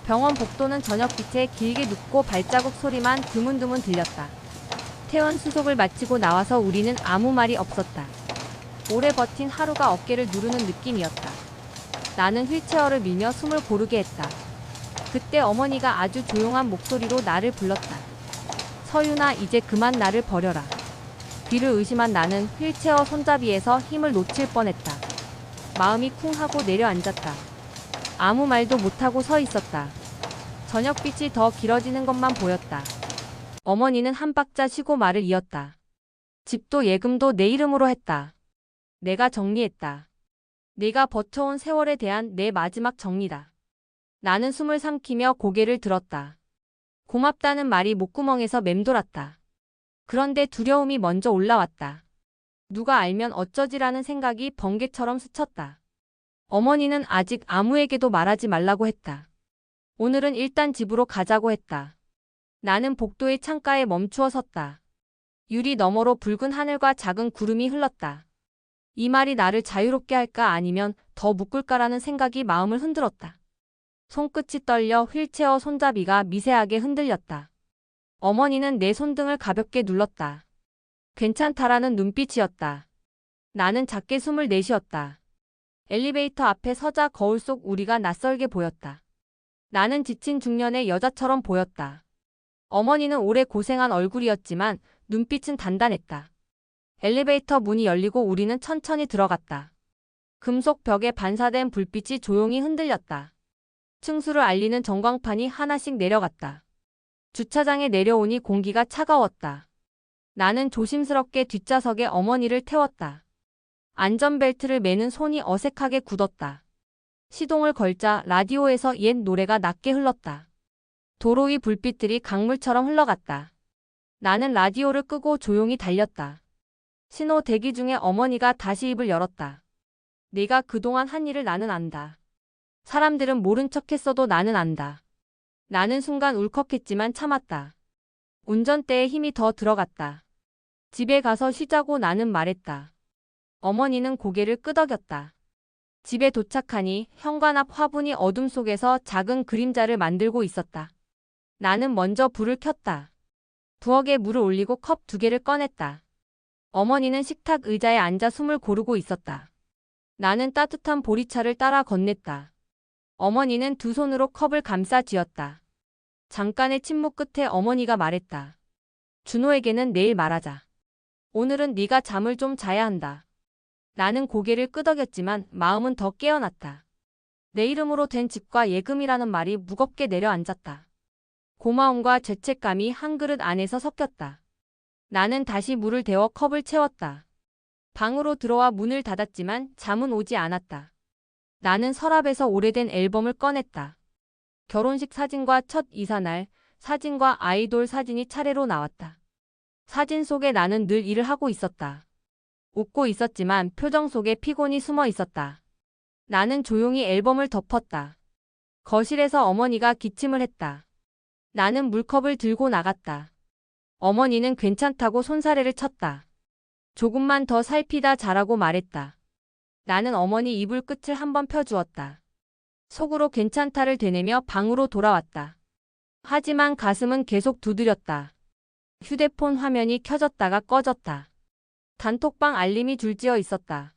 병원 복도는 저녁빛에 길게 눕고 발자국 소리만 드문드문 들렸다. 퇴원 수속을 마치고 나와서 우리는 아무 말이 없었다. 오래 버틴 하루가 어깨를 누르는 느낌이었다. 나는 휠체어를 밀며 숨을 고르게 했다. 그때 어머니가 아주 조용한 목소리로 나를 불렀다. 서윤아, 이제 그만 나를 버려라. 뒤를 의심한 나는 휠체어 손잡이에서 힘을 놓칠 뻔했다. 마음이 쿵 하고 내려앉았다. 아무 말도 못하고 서 있었다. 저녁빛이 더 길어지는 것만 보였다. 어머니는 한 박자 쉬고 말을 이었다. 집도 예금도 내 이름으로 했다. 내가 정리했다. 네가 버텨온 세월에 대한 내 마지막 정리다. 나는 숨을 삼키며 고개를 들었다. 고맙다는 말이 목구멍에서 맴돌았다. 그런데 두려움이 먼저 올라왔다. 누가 알면 어쩌지라는 생각이 번개처럼 스쳤다. 어머니는 아직 아무에게도 말하지 말라고 했다. 오늘은 일단 집으로 가자고 했다. 나는 복도의 창가에 멈추어 섰다. 유리 너머로 붉은 하늘과 작은 구름이 흘렀다. 이 말이 나를 자유롭게 할까 아니면 더 묶을까라는 생각이 마음을 흔들었다. 손끝이 떨려 휠체어 손잡이가 미세하게 흔들렸다. 어머니는 내 손등을 가볍게 눌렀다. 괜찮다라는 눈빛이었다. 나는 작게 숨을 내쉬었다. 엘리베이터 앞에 서자 거울 속 우리가 낯설게 보였다. 나는 지친 중년의 여자처럼 보였다. 어머니는 오래 고생한 얼굴이었지만 눈빛은 단단했다. 엘리베이터 문이 열리고 우리는 천천히 들어갔다. 금속 벽에 반사된 불빛이 조용히 흔들렸다. 층수를 알리는 전광판이 하나씩 내려갔다. 주차장에 내려오니 공기가 차가웠다. 나는 조심스럽게 뒷좌석에 어머니를 태웠다. 안전벨트를 매는 손이 어색하게 굳었다. 시동을 걸자 라디오에서 옛 노래가 낮게 흘렀다. 도로 위 불빛들이 강물처럼 흘러갔다. 나는 라디오를 끄고 조용히 달렸다. 신호 대기 중에 어머니가 다시 입을 열었다. 네가 그동안 한 일을 나는 안다. 사람들은 모른 척했어도 나는 안다. 나는 순간 울컥했지만 참았다. 운전대에 힘이 더 들어갔다. 집에 가서 쉬자고 나는 말했다. 어머니는 고개를 끄덕였다. 집에 도착하니 현관 앞 화분이 어둠 속에서 작은 그림자를 만들고 있었다. 나는 먼저 불을 켰다. 부엌에 물을 올리고 컵 2개를 꺼냈다. 어머니는 식탁 의자에 앉아 숨을 고르고 있었다. 나는 따뜻한 보리차를 따라 건넸다. 어머니는 두 손으로 컵을 감싸 쥐었다. 잠깐의 침묵 끝에 어머니가 말했다. 준호에게는 내일 말하자. 오늘은 네가 잠을 좀 자야 한다. 나는 고개를 끄덕였지만 마음은 더 깨어났다. 내 이름으로 된 집과 예금이라는 말이 무겁게 내려앉았다. 고마움과 죄책감이 한 그릇 안에서 섞였다. 나는 다시 물을 데워 컵을 채웠다. 방으로 들어와 문을 닫았지만 잠은 오지 않았다. 나는 서랍에서 오래된 앨범을 꺼냈다. 결혼식 사진과 첫 이사날 사진과 아이돌 사진이 차례로 나왔다. 사진 속에 나는 늘 일을 하고 있었다. 웃고 있었지만 표정 속에 피곤이 숨어 있었다. 나는 조용히 앨범을 덮었다. 거실에서 어머니가 기침을 했다. 나는 물컵을 들고 나갔다. 어머니는 괜찮다고 손사래를 쳤다. 조금만 더 살피다 자라고 말했다. 나는 어머니 이불 끝을 한번 펴주었다. 속으로 괜찮다를 되뇌며 방으로 돌아왔다. 하지만 가슴은 계속 두드렸다. 휴대폰 화면이 켜졌다가 꺼졌다. 단톡방 알림이 줄지어 있었다.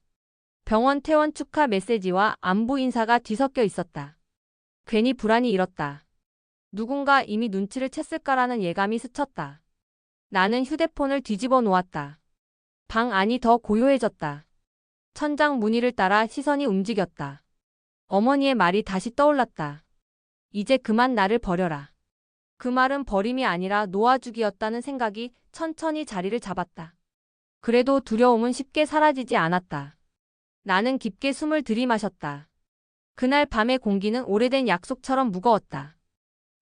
병원 퇴원 축하 메시지와 안부 인사가 뒤섞여 있었다. 괜히 불안이 일었다. 누군가 이미 눈치를 챘을까라는 예감이 스쳤다. 나는 휴대폰을 뒤집어 놓았다. 방 안이 더 고요해졌다. 천장 무늬를 따라 시선이 움직였다. 어머니의 말이 다시 떠올랐다. 이제 그만 나를 버려라. 그 말은 버림이 아니라 놓아주기였다는 생각이 천천히 자리를 잡았다. 그래도 두려움은 쉽게 사라지지 않았다. 나는 깊게 숨을 들이마셨다. 그날 밤의 공기는 오래된 약속처럼 무거웠다.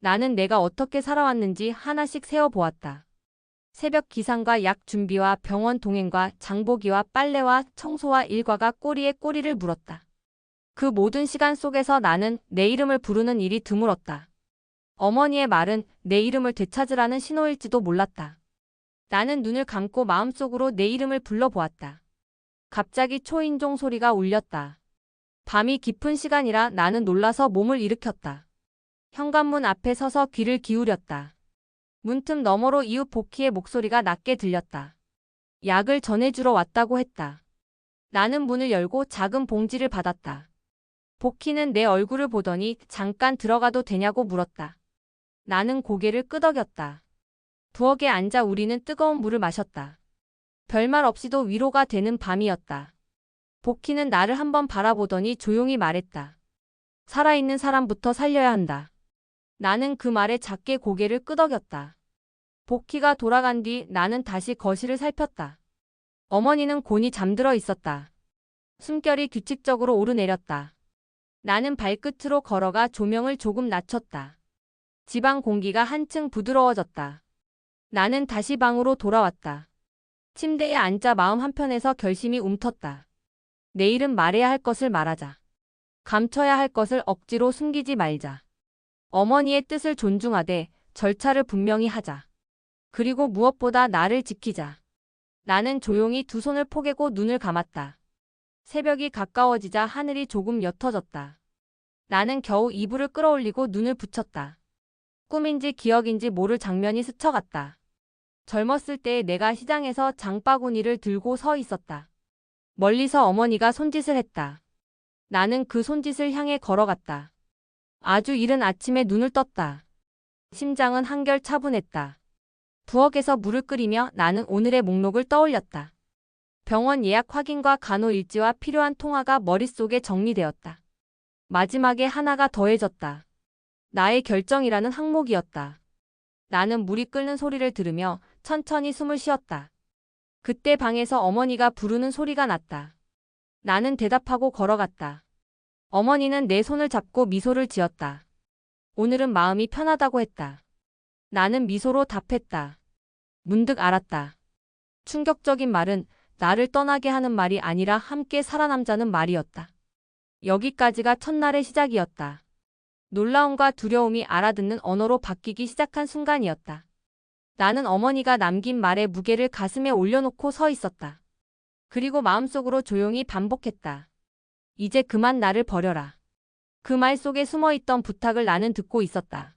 나는 내가 어떻게 살아왔는지 하나씩 세어보았다. 새벽 기상과 약 준비와 병원 동행과 장보기와 빨래와 청소와 일과가 꼬리에 꼬리를 물었다. 그 모든 시간 속에서 나는 내 이름을 부르는 일이 드물었다. 어머니의 말은 내 이름을 되찾으라는 신호일지도 몰랐다. 나는 눈을 감고 마음속으로 내 이름을 불러보았다. 갑자기 초인종 소리가 울렸다. 밤이 깊은 시간이라 나는 놀라서 몸을 일으켰다. 현관문 앞에 서서 귀를 기울였다. 문틈 너머로 이웃 복희의 목소리가 낮게 들렸다. 약을 전해주러 왔다고 했다. 나는 문을 열고 작은 봉지를 받았다. 복희는 내 얼굴을 보더니 잠깐 들어가도 되냐고 물었다. 나는 고개를 끄덕였다. 부엌에 앉아 우리는 뜨거운 물을 마셨다. 별말 없이도 위로가 되는 밤이었다. 복희는 나를 한번 바라보더니 조용히 말했다. 살아있는 사람부터 살려야 한다. 나는 그 말에 작게 고개를 끄덕였다. 복희가 돌아간 뒤 나는 다시 거실을 살폈다. 어머니는 곤히 잠들어 있었다. 숨결이 규칙적으로 오르내렸다. 나는 발끝으로 걸어가 조명을 조금 낮췄다. 집안 공기가 한층 부드러워졌다. 나는 다시 방으로 돌아왔다. 침대에 앉아 마음 한편에서 결심이 움텄다. 내일은 말해야 할 것을 말하자. 감춰야 할 것을 억지로 숨기지 말자. 어머니의 뜻을 존중하되 절차를 분명히 하자. 그리고 무엇보다 나를 지키자. 나는 조용히 두 손을 포개고 눈을 감았다. 새벽이 가까워지자 하늘이 조금 옅어졌다. 나는 겨우 이불을 끌어올리고 눈을 붙였다. 꿈인지 기억인지 모를 장면이 스쳐갔다. 젊었을 때 내가 시장에서 장바구니를 들고 서 있었다. 멀리서 어머니가 손짓을 했다. 나는 그 손짓을 향해 걸어갔다. 아주 이른 아침에 눈을 떴다. 심장은 한결 차분했다. 부엌에서 물을 끓이며 나는 오늘의 목록을 떠올렸다. 병원 예약 확인과 간호일지와 필요한 통화가 머릿속에 정리되었다. 마지막에 하나가 더해졌다. 나의 결정이라는 항목이었다. 나는 물이 끓는 소리를 들으며 천천히 숨을 쉬었다. 그때 방에서 어머니가 부르는 소리가 났다. 나는 대답하고 걸어갔다. 어머니는 내 손을 잡고 미소를 지었다. 오늘은 마음이 편하다고 했다. 나는 미소로 답했다. 문득 알았다. 충격적인 말은 나를 떠나게 하는 말이 아니라 함께 살아남자는 말이었다. 여기까지가 첫날의 시작이었다. 놀라움과 두려움이 알아듣는 언어로 바뀌기 시작한 순간이었다. 나는 어머니가 남긴 말의 무게를 가슴에 올려놓고 서 있었다. 그리고 마음속으로 조용히 반복했다. 이제 그만 나를 버려라. 그 말 속에 숨어있던 부탁을 나는 듣고 있었다.